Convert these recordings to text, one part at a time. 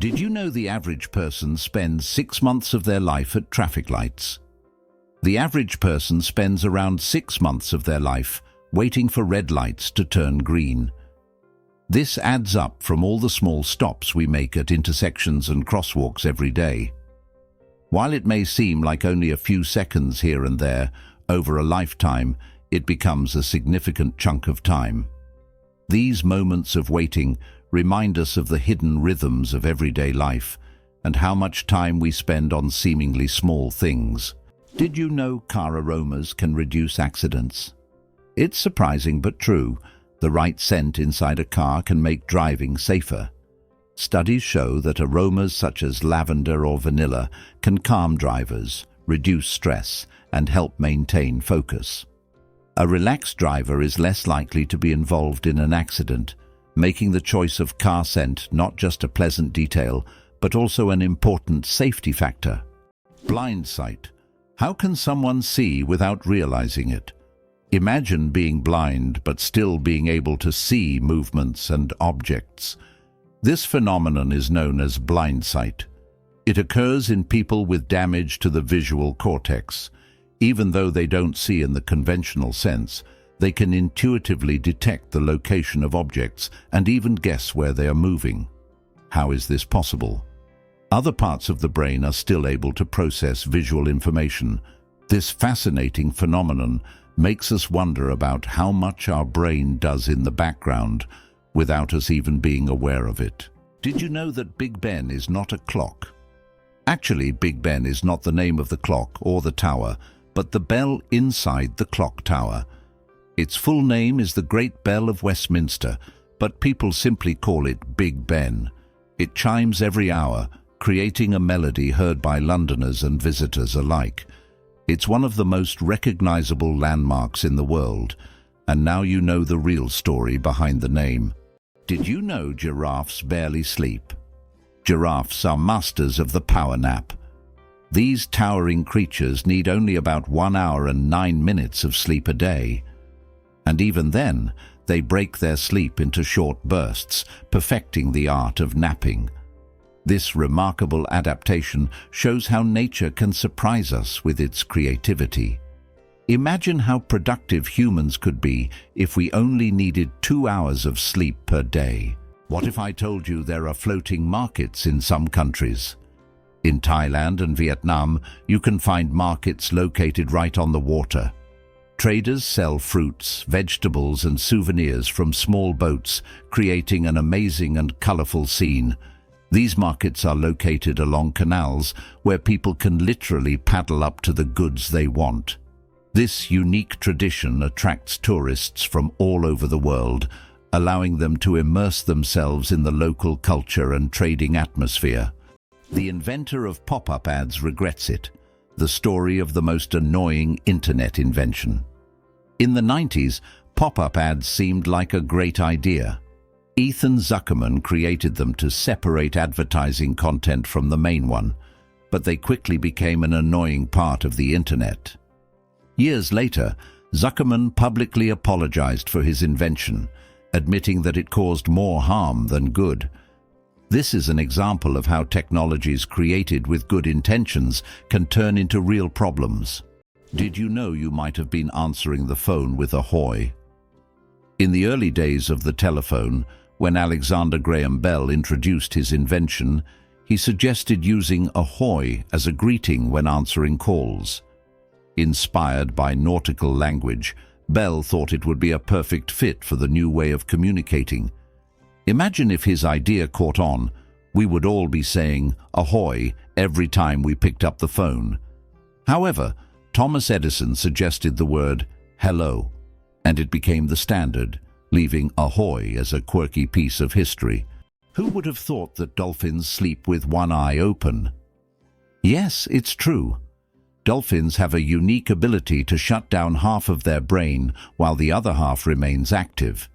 Did you know the average person spends 6 months of their life at traffic lights? The average person spends around 6 months of their life waiting for red lights to turn green. This adds up from all the small stops we make at intersections and crosswalks every day. While it may seem like only a few seconds here and there, over a lifetime, it becomes a significant chunk of time. These moments of waiting remind us of the hidden rhythms of everyday life and how much time we spend on seemingly small things. Did you know car aromas can reduce accidents? It's surprising but true. The right scent inside a car can make driving safer. Studies show that aromas such as lavender or vanilla can calm drivers, reduce stress, and help maintain focus. A relaxed driver is less likely to be involved in an accident, making the choice of car scent not just a pleasant detail, but also an important safety factor. Blindsight. How can someone see without realizing it? Imagine being blind but still being able to see movements and objects. This phenomenon is known as blindsight. It occurs in people with damage to the visual cortex. Even though they don't see in the conventional sense, they can intuitively detect the location of objects and even guess where they are moving. How is this possible? Other parts of the brain are still able to process visual information. This fascinating phenomenon makes us wonder about how much our brain does in the background without us even being aware of it. Did you know that Big Ben is not a clock? Actually, Big Ben is not the name of the clock or the tower, but the bell inside the clock tower. Its full name is the Great Bell of Westminster, but people simply call it Big Ben. It chimes every hour, creating a melody heard by Londoners and visitors alike. It's one of the most recognizable landmarks in the world, and now you know the real story behind the name. Did you know giraffes barely sleep? Giraffes are masters of the power nap. These towering creatures need only about 1 hour and 9 minutes of sleep a day. And even then, they break their sleep into short bursts, perfecting the art of napping. This remarkable adaptation shows how nature can surprise us with its creativity. Imagine how productive humans could be if we only needed 2 hours of sleep per day. What if I told you there are floating markets in some countries? In Thailand and Vietnam, you can find markets located right on the water. Traders sell fruits, vegetables, and souvenirs from small boats, creating an amazing and colorful scene. These markets are located along canals where people can literally paddle up to the goods they want. This unique tradition attracts tourists from all over the world, allowing them to immerse themselves in the local culture and trading atmosphere. The inventor of pop-up ads regrets it, the story of the most annoying internet invention. In the 90s, pop-up ads seemed like a great idea. Ethan Zuckerman created them to separate advertising content from the main one, but they quickly became an annoying part of the internet. Years later, Zuckerman publicly apologized for his invention, admitting that it caused more harm than good. This is an example of how technologies created with good intentions can turn into real problems. Did you know you might have been answering the phone with Ahoy? In the early days of the telephone, when Alexander Graham Bell introduced his invention, he suggested using Ahoy as a greeting when answering calls. Inspired by nautical language, Bell thought it would be a perfect fit for the new way of communicating. Imagine if his idea caught on, we would all be saying "Ahoy" every time we picked up the phone. However, Thomas Edison suggested the word "hello," and it became the standard, leaving Ahoy as a quirky piece of history. Who would have thought that dolphins sleep with one eye open? Yes, it's true. Dolphins have a unique ability to shut down half of their brain while the other half remains active.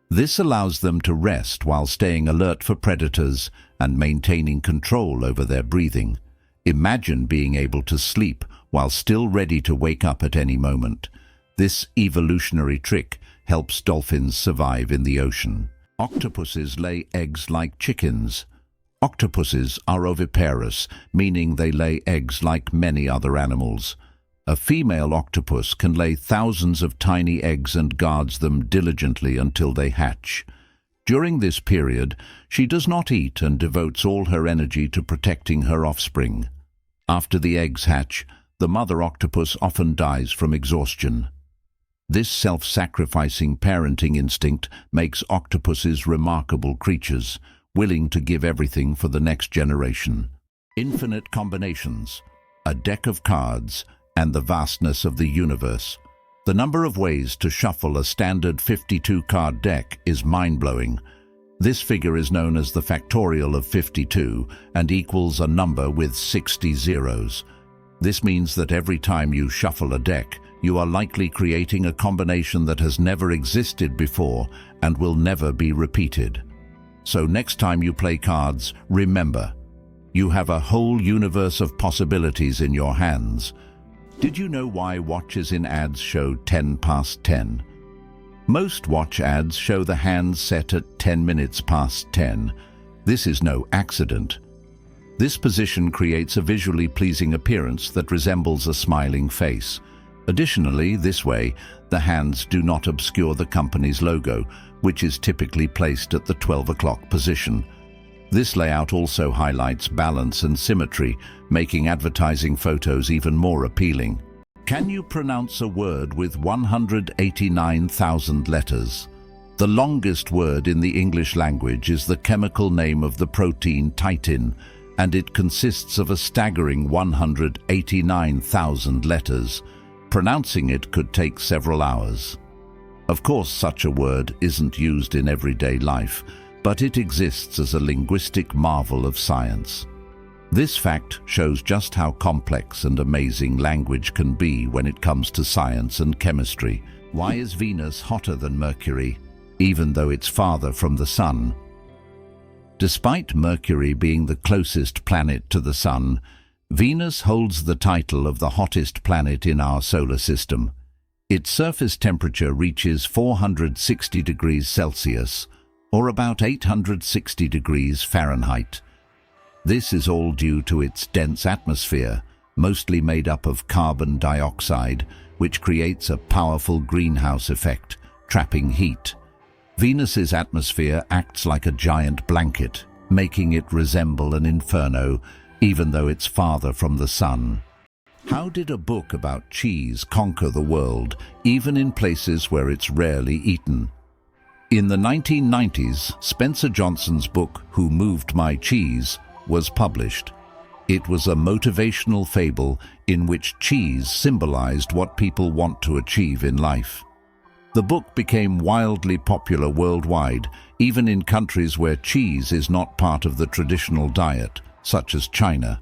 This allows them to rest while staying alert for predators and maintaining control over their breathing. Imagine being able to sleep while still ready to wake up at any moment. This evolutionary trick helps dolphins survive in the ocean. Octopuses lay eggs like chickens. Octopuses are oviparous, meaning they lay eggs like many other animals. A female octopus can lay thousands of tiny eggs and guards them diligently until they hatch. During this period, she does not eat and devotes all her energy to protecting her offspring. After the eggs hatch, the mother octopus often dies from exhaustion. This self-sacrificing parenting instinct makes octopuses remarkable creatures, willing to give everything for the next generation. Infinite combinations, a deck of cards, and the vastness of the universe. The number of ways to shuffle a standard 52-card deck is mind-blowing. This figure is known as the factorial of 52 and equals a number with 60 zeros. This means that every time you shuffle a deck, you are likely creating a combination that has never existed before and will never be repeated. So next time you play cards, remember, you have a whole universe of possibilities in your hands. Did you know why watches in ads show 10 past 10? Most watch ads show the hands set at 10 minutes past 10. This is no accident. This position creates a visually pleasing appearance that resembles a smiling face. Additionally, this way, the hands do not obscure the company's logo, which is typically placed at the 12 o'clock position. This layout also highlights balance and symmetry, making advertising photos even more appealing. Can you pronounce a word with 189,000 letters? The longest word in the English language is the chemical name of the protein titin, and it consists of a staggering 189,000 letters. Pronouncing it could take several hours. Of course, such a word isn't used in everyday life, but it exists as a linguistic marvel of science. This fact shows just how complex and amazing language can be when it comes to science and chemistry. Why is Venus hotter than Mercury, even though it's farther from the Sun? Despite Mercury being the closest planet to the Sun, Venus holds the title of the hottest planet in our solar system. Its surface temperature reaches 460 degrees Celsius, or about 860 degrees Fahrenheit. This is all due to its dense atmosphere, mostly made up of carbon dioxide, which creates a powerful greenhouse effect, trapping heat. Venus's atmosphere acts like a giant blanket, making it resemble an inferno, even though it's farther from the Sun. How did a book about cheese conquer the world, even in places where it's rarely eaten? In the 1990s, Spencer Johnson's book, Who Moved My Cheese, was published. It was a motivational fable in which cheese symbolized what people want to achieve in life. The book became wildly popular worldwide, even in countries where cheese is not part of the traditional diet, such as China.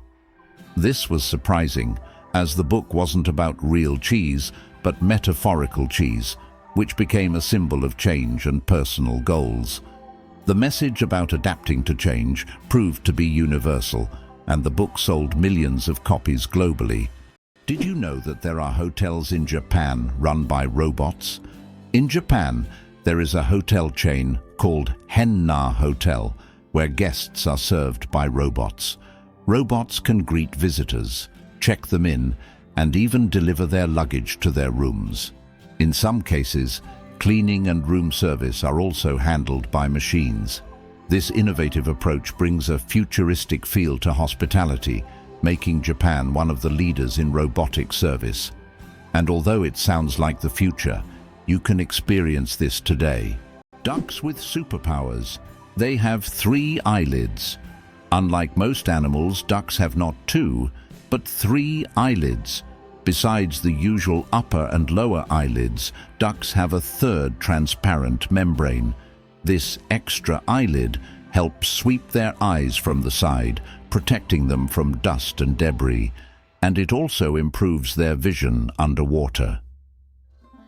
This was surprising, as the book wasn't about real cheese, but metaphorical cheese, which became a symbol of change and personal goals. The message about adapting to change proved to be universal, and the book sold millions of copies globally. Did you know that there are hotels in Japan run by robots? In Japan, there is a hotel chain called Henna Hotel, where guests are served by robots. Robots can greet visitors, check them in, and even deliver their luggage to their rooms. In some cases, cleaning and room service are also handled by machines. This innovative approach brings a futuristic feel to hospitality, making Japan one of the leaders in robotic service. And although it sounds like the future, you can experience this today. Ducks with superpowers. They have 3 eyelids. Unlike most animals, ducks have not 2, but 3 eyelids. Besides the usual upper and lower eyelids, ducks have a 3rd transparent membrane. This extra eyelid helps sweep their eyes from the side, protecting them from dust and debris, and it also improves their vision underwater.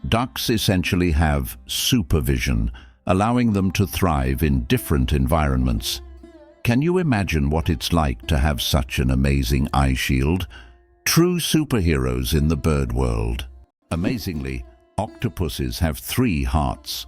Ducks essentially have supervision, allowing them to thrive in different environments. Can you imagine what it's like to have such an amazing eye shield? True superheroes in the bird world. Amazingly, octopuses have 3 hearts.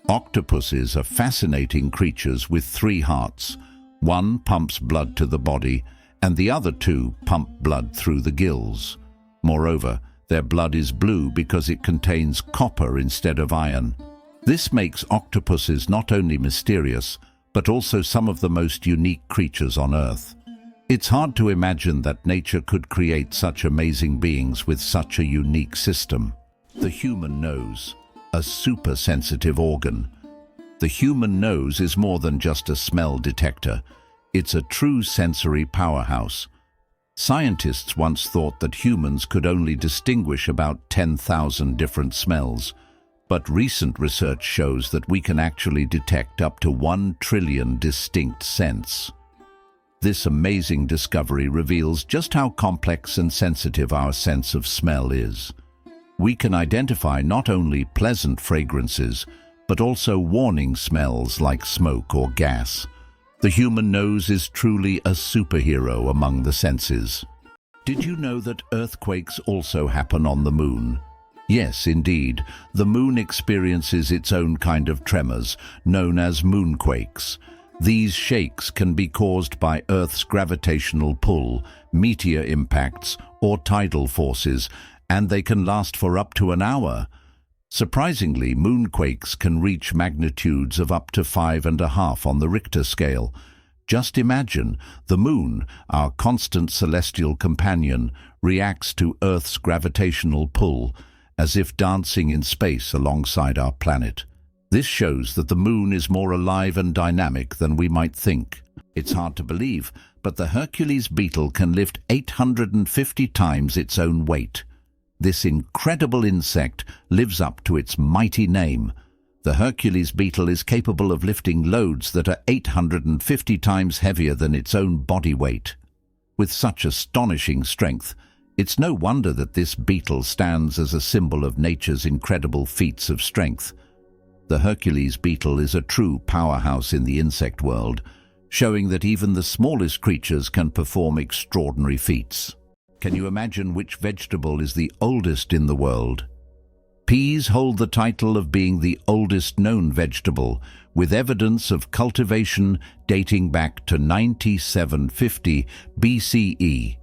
Octopuses are fascinating creatures with 3 hearts. One pumps blood to the body, and the other two pump blood through the gills. Moreover, their blood is blue because it contains copper instead of iron. This makes octopuses not only mysterious, but also some of the most unique creatures on Earth. It's hard to imagine that nature could create such amazing beings with such a unique system. The human nose, a super-sensitive organ. The human nose is more than just a smell detector. It's a true sensory powerhouse. Scientists once thought that humans could only distinguish about 10,000 different smells, but recent research shows that we can actually detect up to 1 trillion distinct scents. This amazing discovery reveals just how complex and sensitive our sense of smell is. We can identify not only pleasant fragrances, but also warning smells like smoke or gas. The human nose is truly a superhero among the senses. Did you know that earthquakes also happen on the moon? Yes, indeed. The moon experiences its own kind of tremors, known as moonquakes. These shakes can be caused by Earth's gravitational pull, meteor impacts, or tidal forces, and they can last for up to an hour. Surprisingly, moonquakes can reach magnitudes of up to 5.5 on the Richter scale. Just imagine, the moon, our constant celestial companion, reacts to Earth's gravitational pull, as if dancing in space alongside our planet. This shows that the moon is more alive and dynamic than we might think. It's hard to believe, but the Hercules beetle can lift 850 times its own weight. This incredible insect lives up to its mighty name. The Hercules beetle is capable of lifting loads that are 850 times heavier than its own body weight. With such astonishing strength, it's no wonder that this beetle stands as a symbol of nature's incredible feats of strength. The Hercules beetle is a true powerhouse in the insect world, showing that even the smallest creatures can perform extraordinary feats. Can you imagine which vegetable is the oldest in the world? Peas hold the title of being the oldest known vegetable, with evidence of cultivation dating back to 9750 BCE.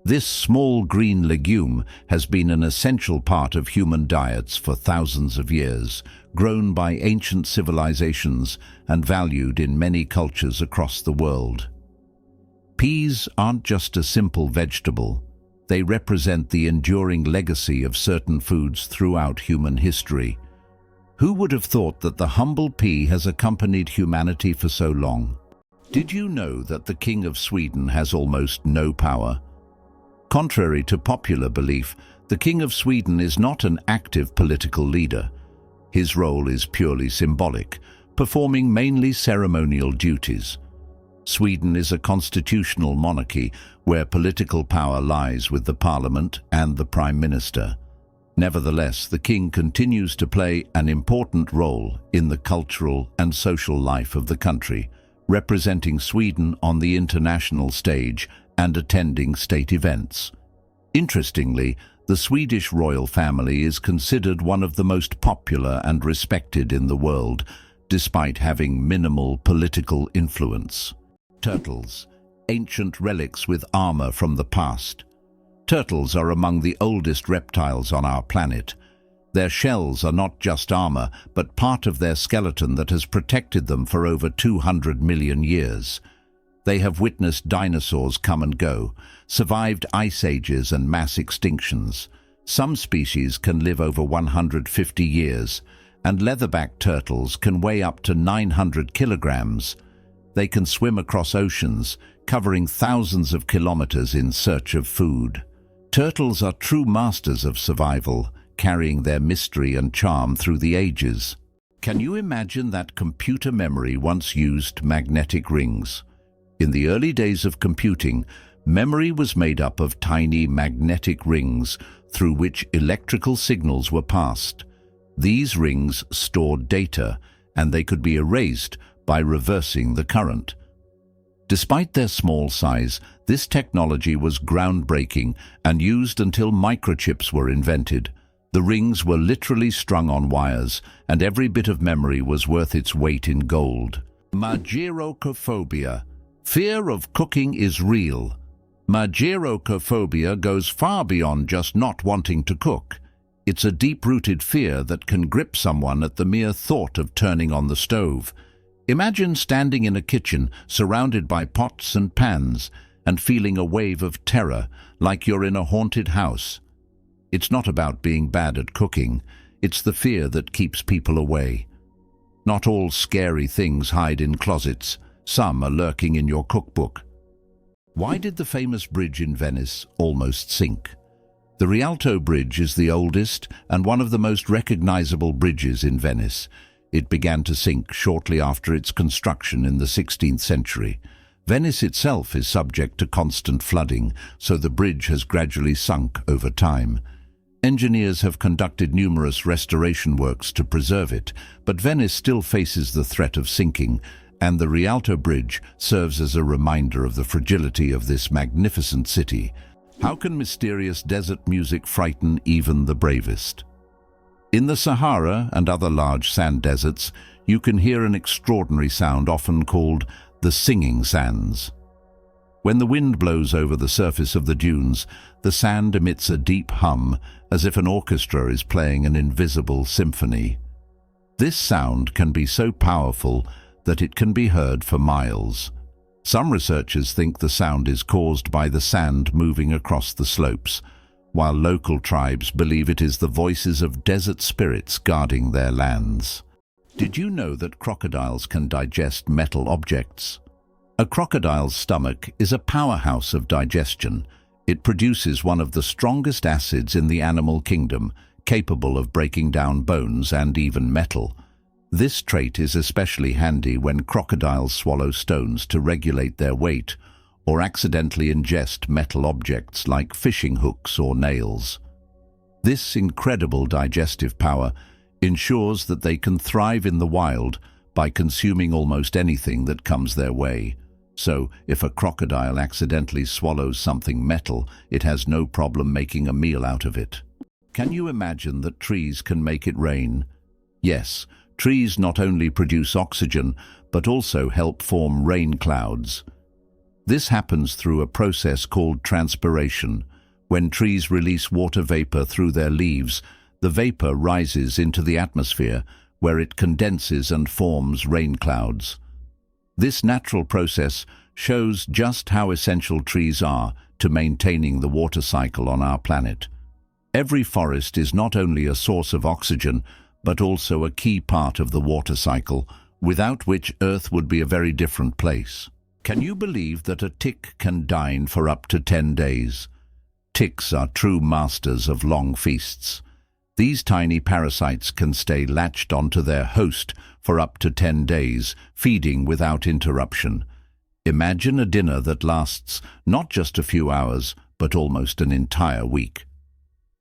This small green legume has been an essential part of human diets for thousands of years, grown by ancient civilizations and valued in many cultures across the world. Peas aren't just a simple vegetable. They represent the enduring legacy of certain foods throughout human history. Who would have thought that the humble pea has accompanied humanity for so long? Did you know that the King of Sweden has almost no power? Contrary to popular belief, the King of Sweden is not an active political leader. His role is purely symbolic, performing mainly ceremonial duties. Sweden is a constitutional monarchy where political power lies with the parliament and the prime minister. Nevertheless, the king continues to play an important role in the cultural and social life of the country, representing Sweden on the international stage and attending state events. Interestingly, the Swedish royal family is considered one of the most popular and respected in the world, despite having minimal political influence. Turtles, ancient relics with armor from the past. Turtles are among the oldest reptiles on our planet. Their shells are not just armor, but part of their skeleton that has protected them for over 200 million years. They have witnessed dinosaurs come and go, survived ice ages and mass extinctions. Some species can live over 150 years, and leatherback turtles can weigh up to 900 kilograms. They can swim across oceans, covering thousands of kilometers in search of food. Turtles are true masters of survival, carrying their mystery and charm through the ages. Can you imagine that computer memory once used magnetic rings? In the early days of computing, memory was made up of tiny magnetic rings through which electrical signals were passed. These rings stored data, and they could be erased by reversing the current. Despite their small size, this technology was groundbreaking and used until microchips were invented. The rings were literally strung on wires, and every bit of memory was worth its weight in gold. Mageirocophobia, Fear of cooking is real. Mageirocophobia goes far beyond just not wanting to cook. It's a deep-rooted fear that can grip someone at the mere thought of turning on the stove. Imagine standing in a kitchen surrounded by pots and pans and feeling a wave of terror like you're in a haunted house. It's not about being bad at cooking, it's the fear that keeps people away. Not all scary things hide in closets, some are lurking in your cookbook. Why did the famous bridge in Venice almost sink? The Rialto Bridge is the oldest and one of the most recognizable bridges in Venice. It began to sink shortly after its construction in the 16th century. Venice itself is subject to constant flooding, so the bridge has gradually sunk over time. Engineers have conducted numerous restoration works to preserve it, but Venice still faces the threat of sinking, and the Rialto Bridge serves as a reminder of the fragility of this magnificent city. How can mysterious desert music frighten even the bravest? In the Sahara and other large sand deserts, you can hear an extraordinary sound often called the singing sands. When the wind blows over the surface of the dunes, the sand emits a deep hum, as if an orchestra is playing an invisible symphony. This sound can be so powerful that it can be heard for miles. Some researchers think the sound is caused by the sand moving across the slopes, while local tribes believe it is the voices of desert spirits guarding their lands. Did you know that crocodiles can digest metal objects? A crocodile's stomach is a powerhouse of digestion. It produces one of the strongest acids in the animal kingdom, capable of breaking down bones and even metal. This trait is especially handy when crocodiles swallow stones to regulate their weight or accidentally ingest metal objects like fishing hooks or nails. This incredible digestive power ensures that they can thrive in the wild by consuming almost anything that comes their way. So, if a crocodile accidentally swallows something metal, it has no problem making a meal out of it. Can you imagine that trees can make it rain? Yes, trees not only produce oxygen, but also help form rain clouds. This happens through a process called transpiration. When trees release water vapor through their leaves, the vapor rises into the atmosphere, where it condenses and forms rain clouds. This natural process shows just how essential trees are to maintaining the water cycle on our planet. Every forest is not only a source of oxygen, but also a key part of the water cycle, without which Earth would be a very different place. Can you believe that a tick can dine for up to 10 days? Ticks are true masters of long feasts. These tiny parasites can stay latched onto their host for up to 10 days, feeding without interruption. Imagine a dinner that lasts not just a few hours, but almost an entire week.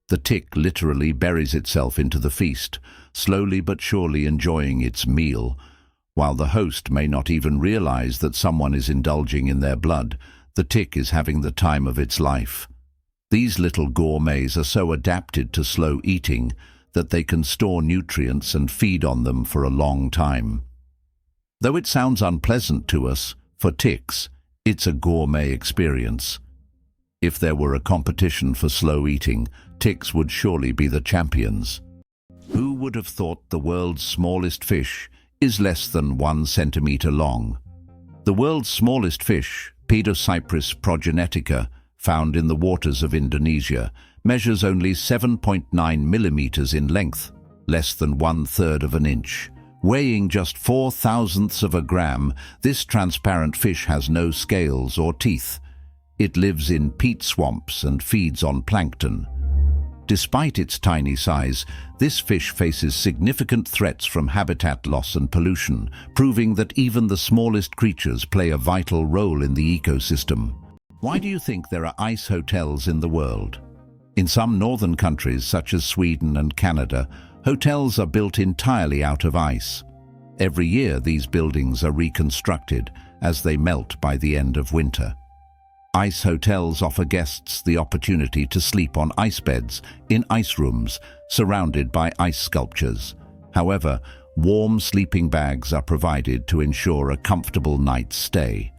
The tick literally buries itself into the feast, slowly but surely enjoying its meal. While the host may not even realize that someone is indulging in their blood, the tick is having the time of its life. These little gourmets are so adapted to slow eating that they can store nutrients and feed on them for a long time. Though it sounds unpleasant to us, for ticks, it's a gourmet experience. If there were a competition for slow eating, ticks would surely be the champions. Who would have thought the world's smallest fish is less than 1 centimeter long? The world's smallest fish, Pedoscyprus progenetica, found in the waters of Indonesia, measures only 7.9 millimeters in length, less than 1/3 of an inch. Weighing just 0.004 of a gram, this transparent fish has no scales or teeth. It lives in peat swamps and feeds on plankton. Despite its tiny size, this fish faces significant threats from habitat loss and pollution, proving that even the smallest creatures play a vital role in the ecosystem. Why do you think there are ice hotels in the world? In some northern countries, such as Sweden and Canada, hotels are built entirely out of ice. Every year, these buildings are reconstructed as they melt by the end of winter. Ice hotels offer guests the opportunity to sleep on ice beds in ice rooms surrounded by ice sculptures. However, warm sleeping bags are provided to ensure a comfortable night's stay.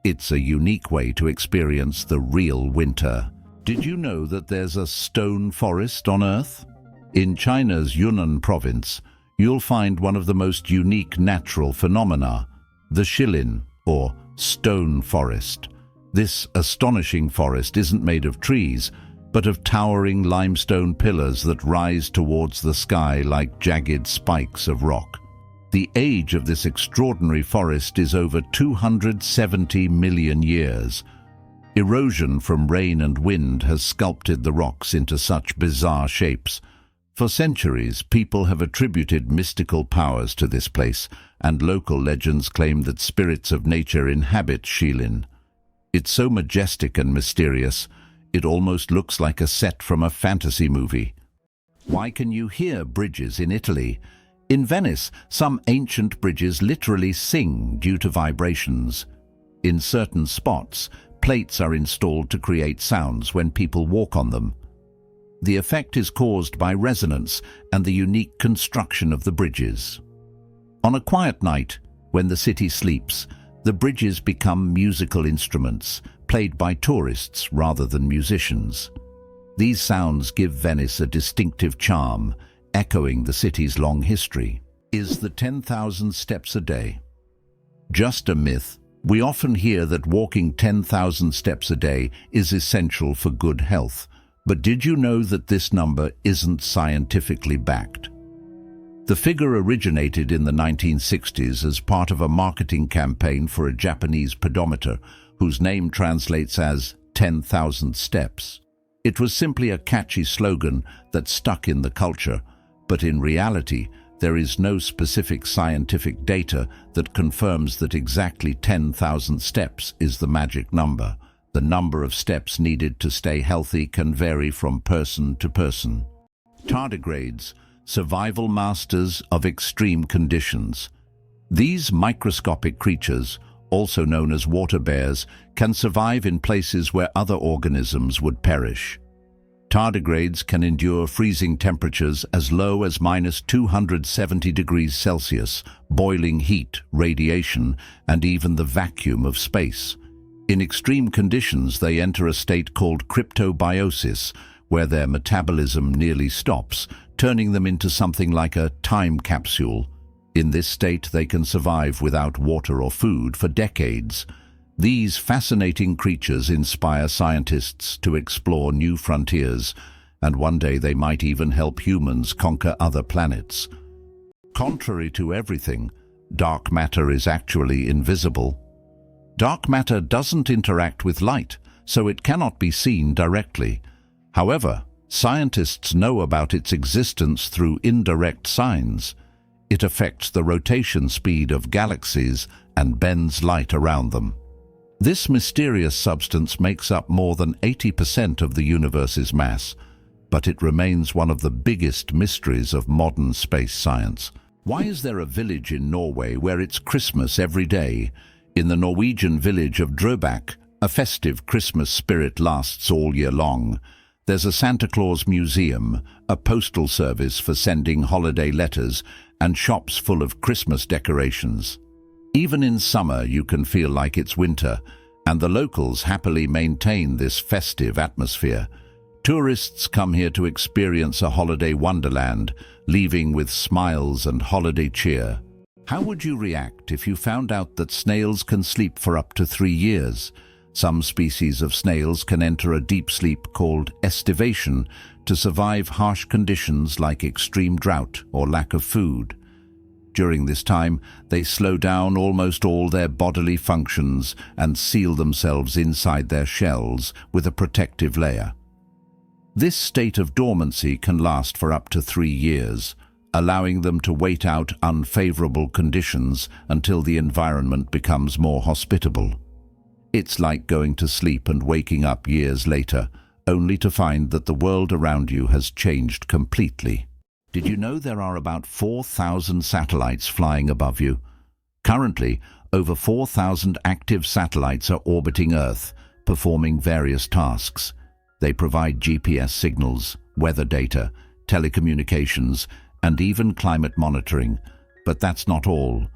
It's a unique way to experience the real winter. Did you know that there's a stone forest on Earth? In China's Yunnan province, you'll find one of the most unique natural phenomena, the shilin, or stone forest. This astonishing forest isn't made of trees, but of towering limestone pillars that rise towards the sky like jagged spikes of rock. The age of this extraordinary forest is over 270 million years. Erosion from rain and wind has sculpted the rocks into such bizarre shapes. For centuries, people have attributed mystical powers to this place, and local legends claim that spirits of nature inhabit Shilin. It's so majestic and mysterious, it almost looks like a set from a fantasy movie. Why can you hear bridges in Italy? In Venice, some ancient bridges literally sing due to vibrations. In certain spots, plates are installed to create sounds when people walk on them. The effect is caused by resonance and the unique construction of the bridges. On a quiet night, when the city sleeps, the bridges become musical instruments, played by tourists rather than musicians. These sounds give Venice a distinctive charm, echoing the city's long history. Is the 10,000 steps a day just a myth? We often hear that walking 10,000 steps a day is essential for good health. But did you know that this number isn't scientifically backed? The figure originated in the 1960s as part of a marketing campaign for a Japanese pedometer, whose name translates as 10,000 steps. It was simply a catchy slogan that stuck in the culture, but in reality, there is no specific scientific data that confirms that exactly 10,000 steps is the magic number. The number of steps needed to stay healthy can vary from person to person. Tardigrades, survival masters of extreme conditions. These microscopic creatures, also known as water bears, can survive in places where other organisms would perish. Tardigrades can endure freezing temperatures as low as -270 degrees Celsius, boiling heat, radiation, and even the vacuum of space. In extreme conditions, they enter a state called cryptobiosis, where their metabolism nearly stops, turning them into something like a time capsule. In this state, they can survive without water or food for decades. These fascinating creatures inspire scientists to explore new frontiers, and one day they might even help humans conquer other planets. Contrary to everything, dark matter is actually invisible. Dark matter doesn't interact with light, so it cannot be seen directly. However, scientists know about its existence through indirect signs. It affects the rotation speed of galaxies and bends light around them. This mysterious substance makes up more than 80% of the universe's mass, but it remains one of the biggest mysteries of modern space science. Why is there a village in Norway where it's Christmas every day? In the Norwegian village of Drøbak, a festive Christmas spirit lasts all year long. There's a Santa Claus museum, a postal service for sending holiday letters, and shops full of Christmas decorations. Even in summer, you can feel like it's winter, and the locals happily maintain this festive atmosphere. Tourists come here to experience a holiday wonderland, leaving with smiles and holiday cheer. How would you react if you found out that snails can sleep for up to 3 years? Some species of snails can enter a deep sleep called estivation to survive harsh conditions like extreme drought or lack of food. During this time, they slow down almost all their bodily functions and seal themselves inside their shells with a protective layer. This state of dormancy can last for up to 3 years, allowing them to wait out unfavorable conditions until the environment becomes more hospitable. It's like going to sleep and waking up years later, only to find that the world around you has changed completely. Did you know there are about 4,000 satellites flying above you? Currently, over 4,000 active satellites are orbiting Earth, performing various tasks. They provide GPS signals, weather data, telecommunications, and even climate monitoring. But that's not all.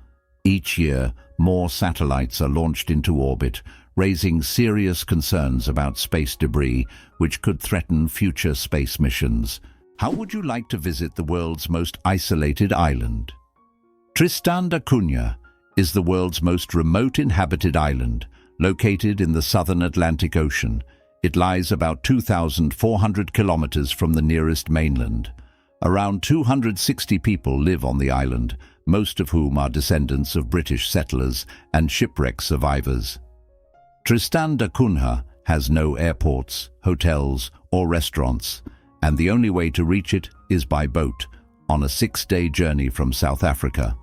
Each year, more satellites are launched into orbit, raising serious concerns about space debris which could threaten future space missions. How would you like to visit the world's most isolated island? Tristan da Cunha is the world's most remote inhabited island, located in the southern Atlantic Ocean. It lies about 2,400 kilometers from the nearest mainland. Around 260 people live on the island, most of whom are descendants of British settlers and shipwreck survivors. Tristan da Cunha has no airports, hotels, or restaurants, and the only way to reach it is by boat, on a 6-day journey from South Africa.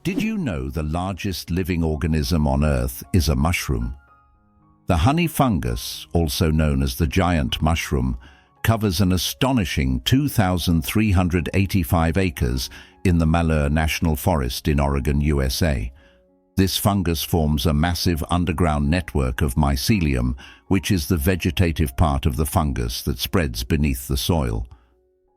Did you know the largest living organism on Earth is a mushroom? The honey fungus, also known as the giant mushroom, covers an astonishing 2,385 acres in the Malheur National Forest in Oregon, USA. This fungus forms a massive underground network of mycelium, which is the vegetative part of the fungus that spreads beneath the soil.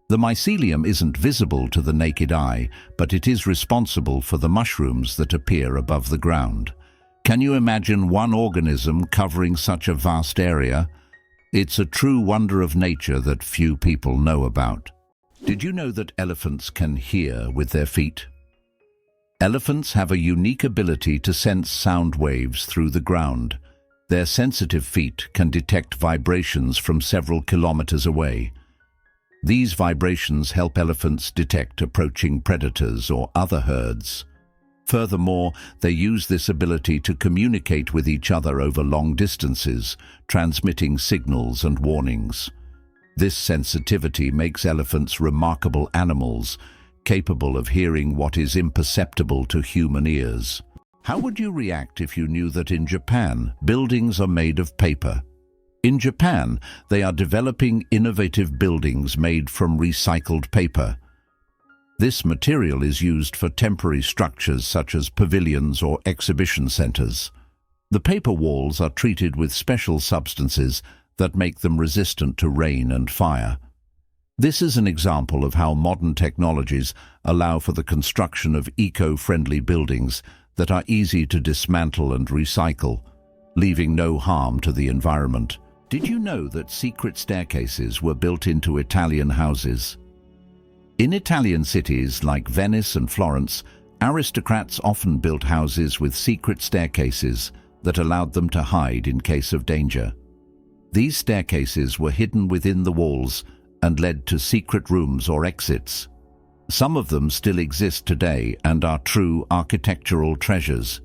The mycelium isn't visible to the naked eye, but it is responsible for the mushrooms that appear above the ground. Can you imagine one organism covering such a vast area? It's a true wonder of nature that few people know about. Did you know that elephants can hear with their feet? Elephants have a unique ability to sense sound waves through the ground. Their sensitive feet can detect vibrations from several kilometers away. These vibrations help elephants detect approaching predators or other herds. Furthermore, they use this ability to communicate with each other over long distances, transmitting signals and warnings. This sensitivity makes elephants remarkable animals, capable of hearing what is imperceptible to human ears. How would you react if you knew that in Japan, buildings are made of paper? In Japan, they are developing innovative buildings made from recycled paper. This material is used for temporary structures such as pavilions or exhibition centers. The paper walls are treated with special substances that make them resistant to rain and fire. This is an example of how modern technologies allow for the construction of eco-friendly buildings that are easy to dismantle and recycle, leaving no harm to the environment. Did you know that secret staircases were built into Italian houses? In Italian cities like Venice and Florence, aristocrats often built houses with secret staircases that allowed them to hide in case of danger. These staircases were hidden within the walls and led to secret rooms or exits. Some of them still exist today and are true architectural treasures.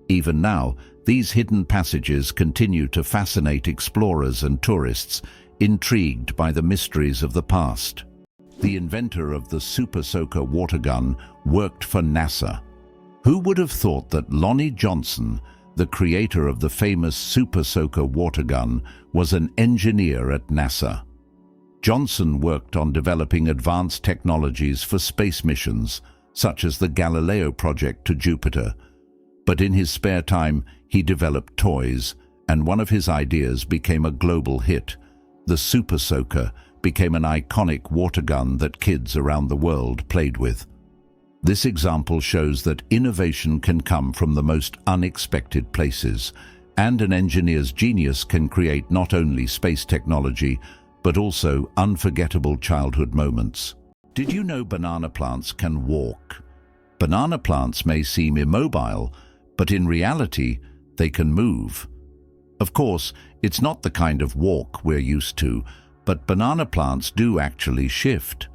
Even now, these hidden passages continue to fascinate explorers and tourists, intrigued by the mysteries of the past. The inventor of the Super Soaker water gun worked for NASA. Who would have thought that Lonnie Johnson, the creator of the famous Super Soaker water gun, was an engineer at NASA? Johnson worked on developing advanced technologies for space missions, such as the Galileo project to Jupiter. But in his spare time, he developed toys, and one of his ideas became a global hit. The Super Soaker became an iconic water gun that kids around the world played with. This example shows that innovation can come from the most unexpected places, and an engineer's genius can create not only space technology, but also unforgettable childhood moments. Did you know banana plants can walk? Banana plants may seem immobile, but in reality, they can move. Of course, it's not the kind of walk we're used to, but banana plants do actually shift.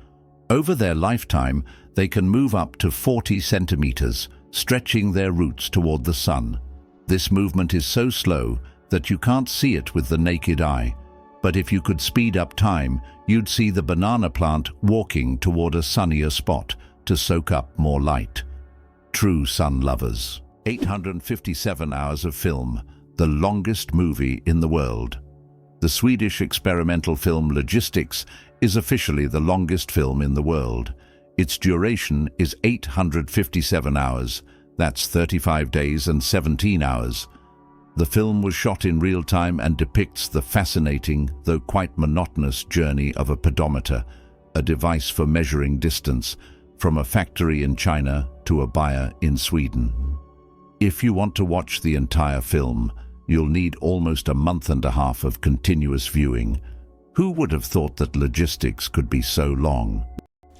Over their lifetime, they can move up to 40 centimeters, stretching their roots toward the sun. This movement is so slow that you can't see it with the naked eye, but if you could speed up time, you'd see the banana plant walking toward a sunnier spot to soak up more light. True sun lovers. 857 hours of film, the longest movie in the world. The Swedish experimental film Logistics is officially the longest film in the world. Its duration is 857 hours, that's 35 days and 17 hours. The film was shot in real time and depicts the fascinating, though quite monotonous journey of a pedometer, a device for measuring distance, from a factory in China to a buyer in Sweden. If you want to watch the entire film, you'll need almost a month and a half of continuous viewing. Who would have thought that logistics could be so long?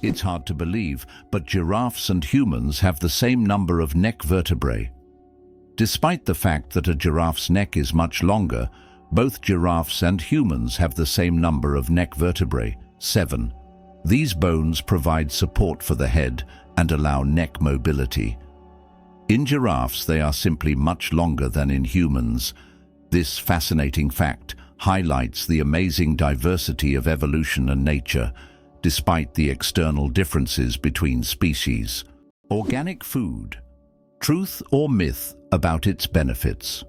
It's hard to believe, but giraffes and humans have the same number of neck vertebrae. Despite the fact that a giraffe's neck is much longer, both giraffes and humans have the same number of neck vertebrae, 7. These bones provide support for the head and allow neck mobility. In giraffes, they are simply much longer than in humans. This fascinating fact highlights the amazing diversity of evolution and nature, despite the external differences between species. Organic food. Truth or myth about its benefits?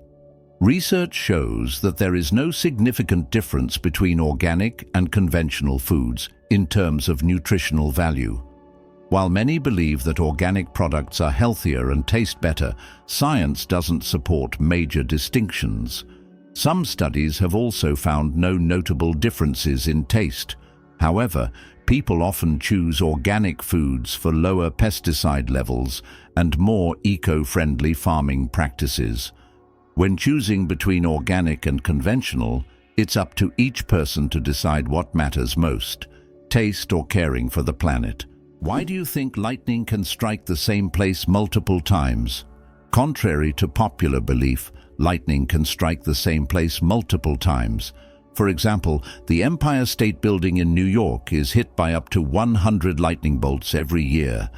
Research shows that there is no significant difference between organic and conventional foods in terms of nutritional value. While many believe that organic products are healthier and taste better, science doesn't support major distinctions. Some studies have also found no notable differences in taste. However, people often choose organic foods for lower pesticide levels and more eco-friendly farming practices. When choosing between organic and conventional, it's up to each person to decide what matters most, taste or caring for the planet. Why do you think lightning can strike the same place multiple times? Contrary to popular belief, lightning can strike the same place multiple times. For example, the Empire State Building in New York is hit by up to 100 lightning bolts every year.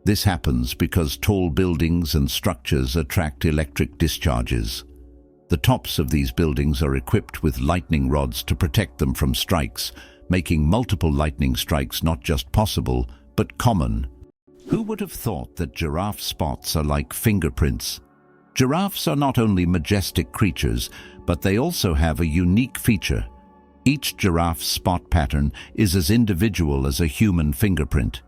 This happens because tall buildings and structures attract electric discharges. The tops of these buildings are equipped with lightning rods to protect them from strikes, making multiple lightning strikes not just possible, but common. Who would have thought that giraffe spots are like fingerprints? Giraffes are not only majestic creatures, but they also have a unique feature. Each giraffe's spot pattern is as individual as a human fingerprint.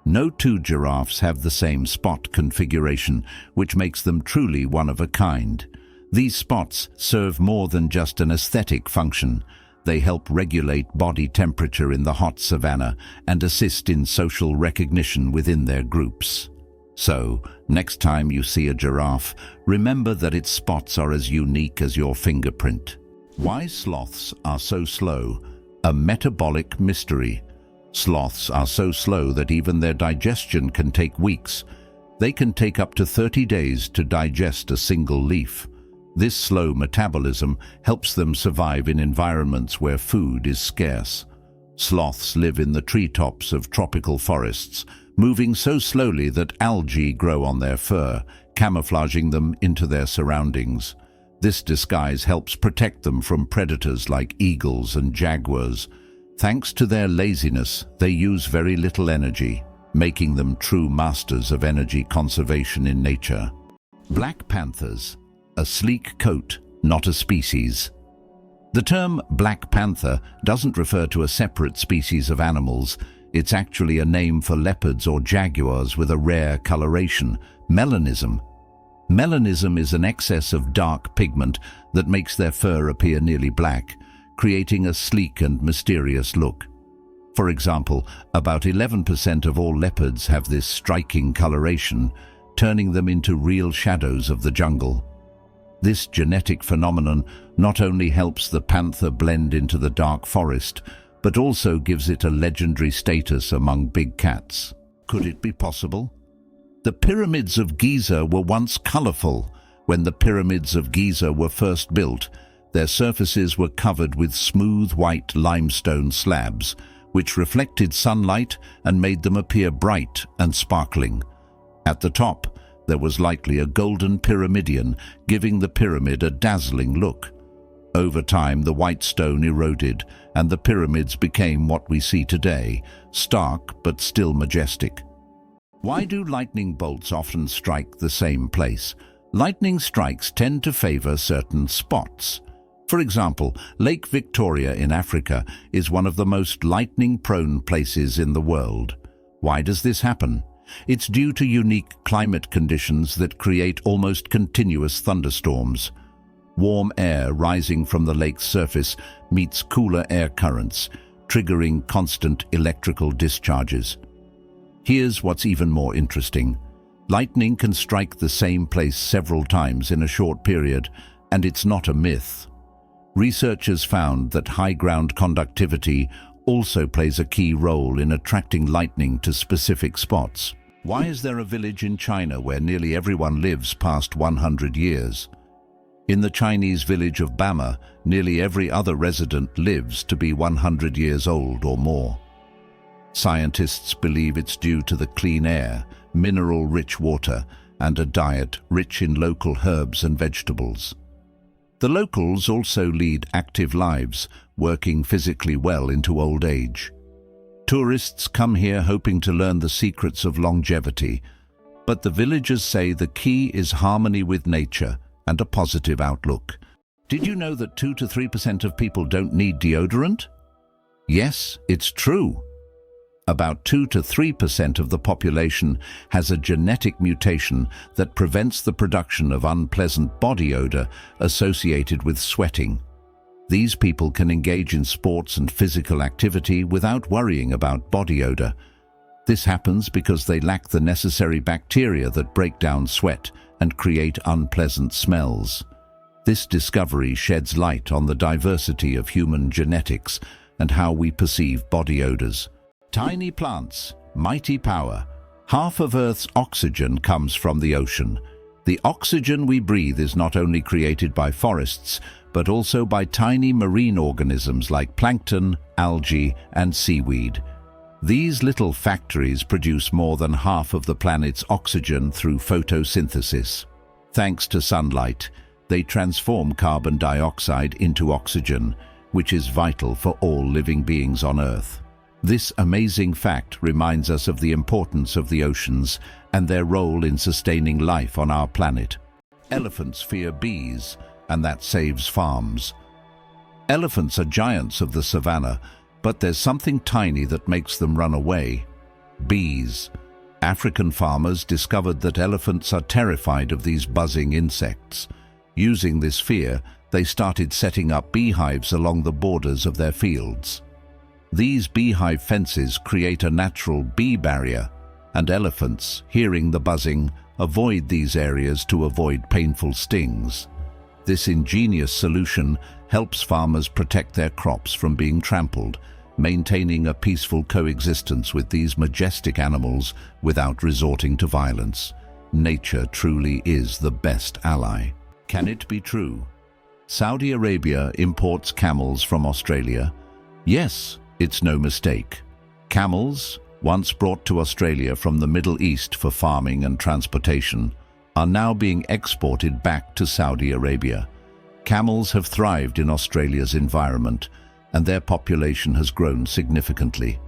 No two giraffes have the same spot configuration, which makes them truly one of a kind. These spots serve more than just an aesthetic function. They help regulate body temperature in the hot savanna and assist in social recognition within their groups. So, next time you see a giraffe, remember that its spots are as unique as your fingerprint. Why sloths are so slow? A metabolic mystery. Sloths are so slow that even their digestion can take weeks. They can take up to 30 days to digest a single leaf. This slow metabolism helps them survive in environments where food is scarce. Sloths live in the treetops of tropical forests, moving so slowly that algae grow on their fur, camouflaging them into their surroundings. This disguise helps protect them from predators like eagles and jaguars. Thanks to their laziness, they use very little energy, making them true masters of energy conservation in nature. Black panthers. A sleek coat, not a species. The term black panther doesn't refer to a separate species of animals. It's actually a name for leopards or jaguars with a rare coloration, melanism. Melanism is an excess of dark pigment that makes their fur appear nearly black, creating a sleek and mysterious look. For example, about 11% of all leopards have this striking coloration, turning them into real shadows of the jungle. This genetic phenomenon not only helps the panther blend into the dark forest, but also gives it a legendary status among big cats. Could it be possible? The Pyramids of Giza were once colorful. When the Pyramids of Giza were first built, their surfaces were covered with smooth white limestone slabs, which reflected sunlight and made them appear bright and sparkling. At the top, there was likely a golden pyramidion, giving the pyramid a dazzling look. Over time, the white stone eroded, and the pyramids became what we see today, stark but still majestic. Why do lightning bolts often strike the same place? Lightning strikes tend to favor certain spots. For example, Lake Victoria in Africa is one of the most lightning-prone places in the world. Why does this happen? It's due to unique climate conditions that create almost continuous thunderstorms. Warm air rising from the lake's surface meets cooler air currents, triggering constant electrical discharges. Here's what's even more interesting. Lightning can strike the same place several times in a short period, and it's not a myth. Researchers found that high ground conductivity also plays a key role in attracting lightning to specific spots. Why is there a village in China where nearly everyone lives past 100 years? In the Chinese village of Bama, nearly every other resident lives to be 100 years old or more. Scientists believe it's due to the clean air, mineral-rich water, and a diet rich in local herbs and vegetables. The locals also lead active lives, working physically well into old age. Tourists come here hoping to learn the secrets of longevity, but the villagers say the key is harmony with nature and a positive outlook. Did you know that 2 to 3% of people don't need deodorant? Yes, it's true. About 2 to 3% of the population has a genetic mutation that prevents the production of unpleasant body odor associated with sweating. These people can engage in sports and physical activity without worrying about body odor. This happens because they lack the necessary bacteria that break down sweat and create unpleasant smells. This discovery sheds light on the diversity of human genetics and how we perceive body odors. Tiny plants, mighty power. Half of Earth's oxygen comes from the ocean. The oxygen we breathe is not only created by forests, but also by tiny marine organisms like plankton, algae, and seaweed. These little factories produce more than half of the planet's oxygen through photosynthesis. Thanks to sunlight, they transform carbon dioxide into oxygen, which is vital for all living beings on Earth. This amazing fact reminds us of the importance of the oceans and their role in sustaining life on our planet. Elephants fear bees, and that saves farms. Elephants are giants of the savannah, but there's something tiny that makes them run away: bees. African farmers discovered that elephants are terrified of these buzzing insects. Using this fear, they started setting up beehives along the borders of their fields. These beehive fences create a natural bee barrier, and elephants, hearing the buzzing, avoid these areas to avoid painful stings. This ingenious solution helps farmers protect their crops from being trampled, maintaining a peaceful coexistence with these majestic animals without resorting to violence. Nature truly is the best ally. Can it be true? Saudi Arabia imports camels from Australia? Yes, it's no mistake. Camels, once brought to Australia from the Middle East for farming and transportation, are now being exported back to Saudi Arabia. Camels have thrived in Australia's environment, and their population has grown significantly.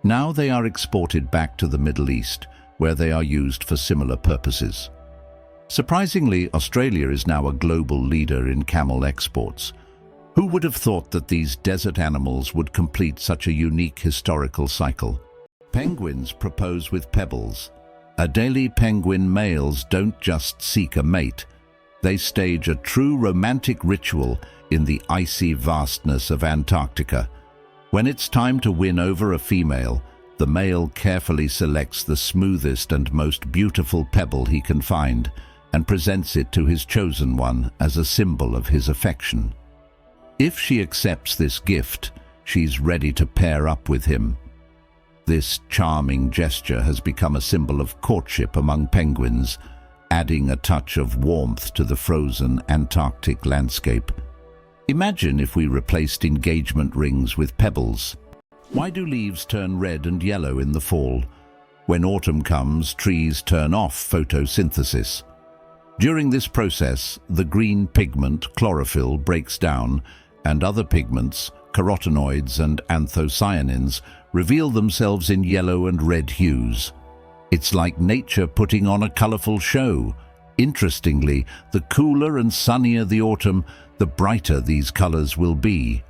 Now they are exported back to the Middle East, where they are used for similar purposes. Surprisingly, Australia is now a global leader in camel exports. Who would have thought that these desert animals would complete such a unique historical cycle? Penguins propose with pebbles. Adelie penguin males don't just seek a mate. They stage a true romantic ritual in the icy vastness of Antarctica. When it's time to win over a female, the male carefully selects the smoothest and most beautiful pebble he can find and presents it to his chosen one as a symbol of his affection. If she accepts this gift, she's ready to pair up with him. This charming gesture has become a symbol of courtship among penguins, adding a touch of warmth to the frozen Antarctic landscape. Imagine if we replaced engagement rings with pebbles. Why do leaves turn red and yellow in the fall? When autumn comes, trees turn off photosynthesis. During this process, the green pigment chlorophyll breaks down, and other pigments, carotenoids and anthocyanins, reveal themselves in yellow and red hues. It's like nature putting on a colorful show. Interestingly, the cooler and sunnier the autumn, the brighter these colors will be.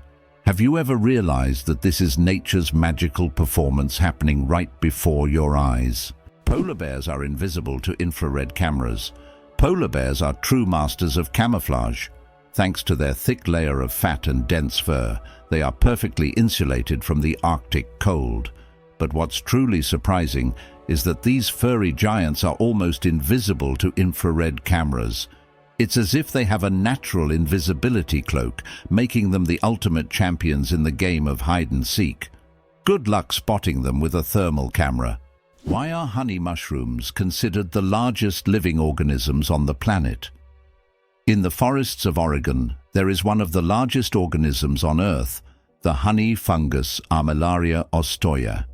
Have you ever realized that this is nature's magical performance happening right before your eyes? Polar bears are invisible to infrared cameras. Polar bears are true masters of camouflage. Thanks to their thick layer of fat and dense fur, they are perfectly insulated from the Arctic cold. But what's truly surprising is that these furry giants are almost invisible to infrared cameras. It's as if they have a natural invisibility cloak, making them the ultimate champions in the game of hide-and-seek. Good luck spotting them with a thermal camera. Why are honey mushrooms considered the largest living organisms on the planet? In the forests of Oregon, there is one of the largest organisms on Earth, the honey fungus Armillaria ostoya.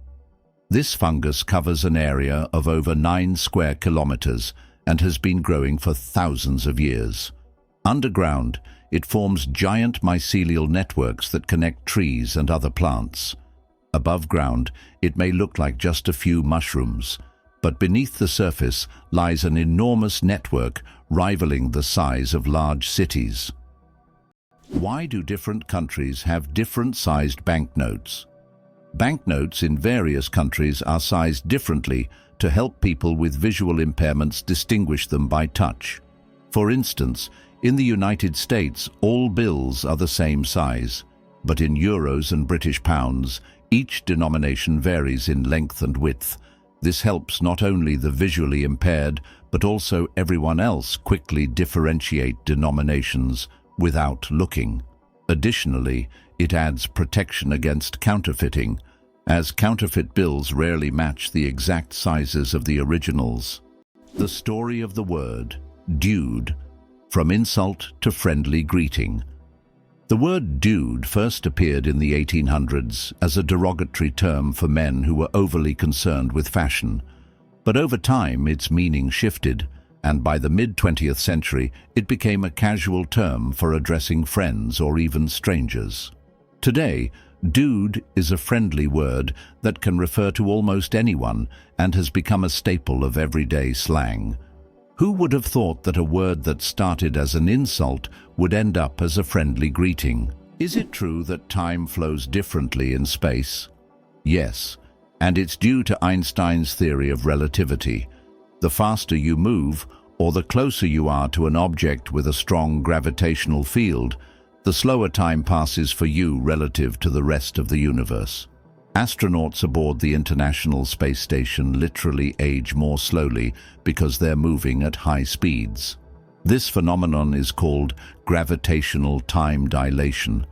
This fungus covers an area of over 9 square kilometers and has been growing for thousands of years. Underground, it forms giant mycelial networks that connect trees and other plants. Above ground, it may look like just a few mushrooms, but beneath the surface lies an enormous network rivaling the size of large cities. Why do different countries have different-sized banknotes? Banknotes in various countries are sized differently to help people with visual impairments distinguish them by touch. For instance, in the United States, all bills are the same size, but in euros and British pounds, each denomination varies in length and width. This helps not only the visually impaired, but also everyone else quickly differentiate denominations without looking. Additionally, it adds protection against counterfeiting, as counterfeit bills rarely match the exact sizes of the originals. The story of the word, dude, from insult to friendly greeting. The word dude first appeared in the 1800s as a derogatory term for men who were overly concerned with fashion. But over time, its meaning shifted, and by the mid-20th century, it became a casual term for addressing friends or even strangers. Today, dude is a friendly word that can refer to almost anyone and has become a staple of everyday slang. Who would have thought that a word that started as an insult would end up as a friendly greeting? Is it true that time flows differently in space? Yes, and it's due to Einstein's theory of relativity. The faster you move, or the closer you are to an object with a strong gravitational field, the slower time passes for you relative to the rest of the universe. Astronauts aboard the International Space Station literally age more slowly because they're moving at high speeds. This phenomenon is called gravitational time dilation.